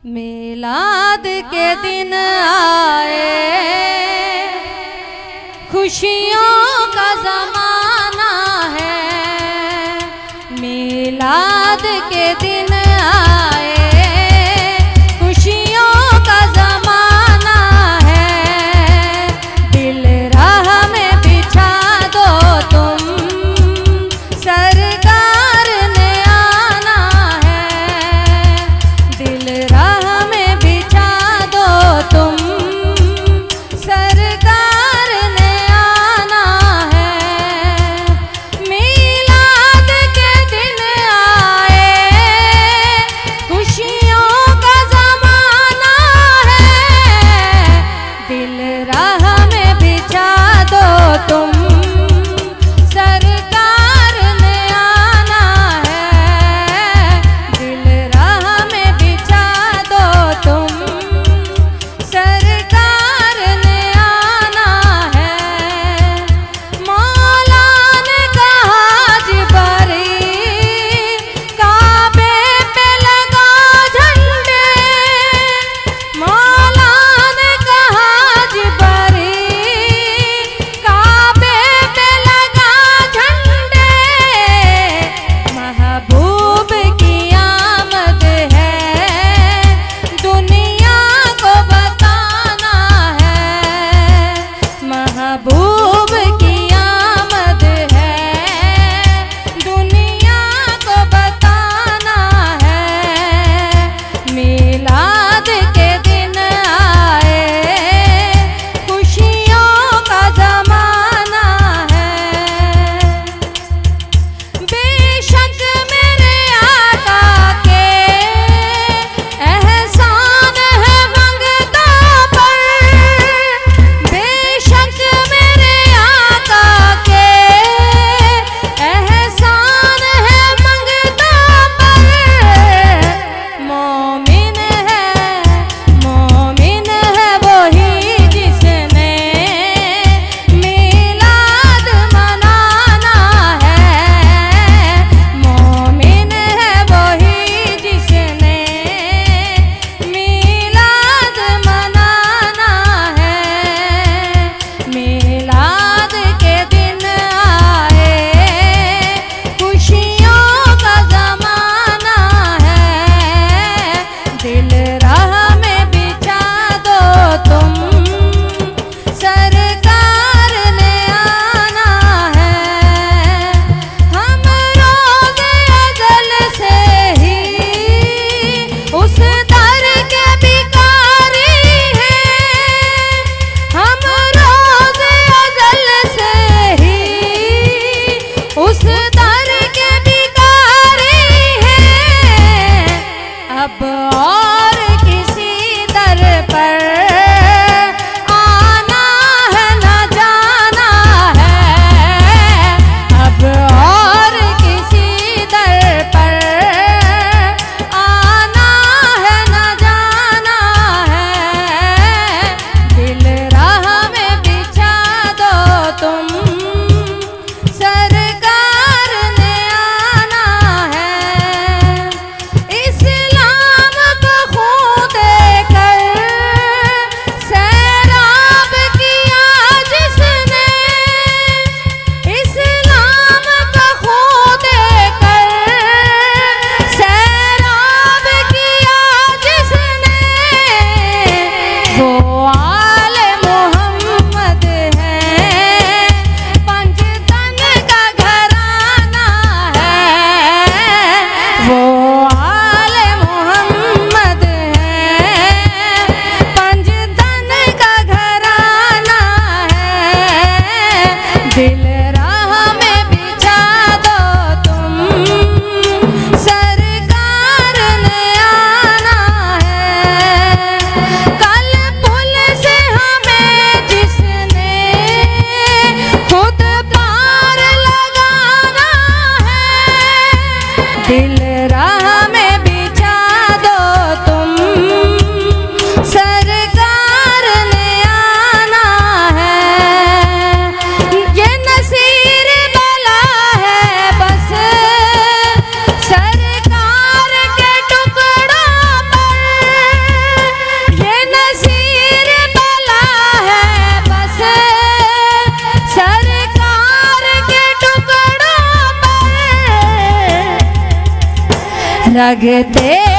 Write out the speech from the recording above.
मिलाद के दिन आए, खुशियों का ज़माना है। मिलाद के दिन आए, खुशियों का ज़माना है। दिल राह में बिछा दो तुम, सरकार ने आना है। दिल राह में बिछा दो तुम, सरकार ने आना है। मिलाद के दिन आए, खुशियों का ज़माना है। दिल राह में बिछा दो तुम, सरकार ने आना है। दिल राह में बिछा दो तुम, सरकार ने आना है। मौला ने कहा जिब्रील, काबे पे लगा झंडे। मौला ने कहा जिब्रील, काबे पे लगा झंडे। महबूब की आमद है, दुनिया को बताना है। महबूब की आमद है, दुनिया को बताना है। मिलाद के दिन आए, खुशियों का ज़माना है। बेशक मेरे आका के एहसान है मंगतों पर। बेशक मेरे आका के एहसान है मंगतों पर। मोमिन है वही जिसने मिलाद मनाना है। मोमिन है वही जिसने मिलाद मनाना है। मिलाद के दिन आए, खुशियों का ज़माना है। दिल राह में बिछा दो तुम, सरकार ने आना है। हम रोज़े अज़ल से ही उस दर के भिखारी हैं। हम रोज़े अज़ल से ही उस दर के भिखारी हैं। अब और किसी दर पर आना है न जाना है। अब और किसी दर पर आना है न जाना है। दिल राह में बिछा दो तुम, सरकार ने आना है। इस्लाम को रखते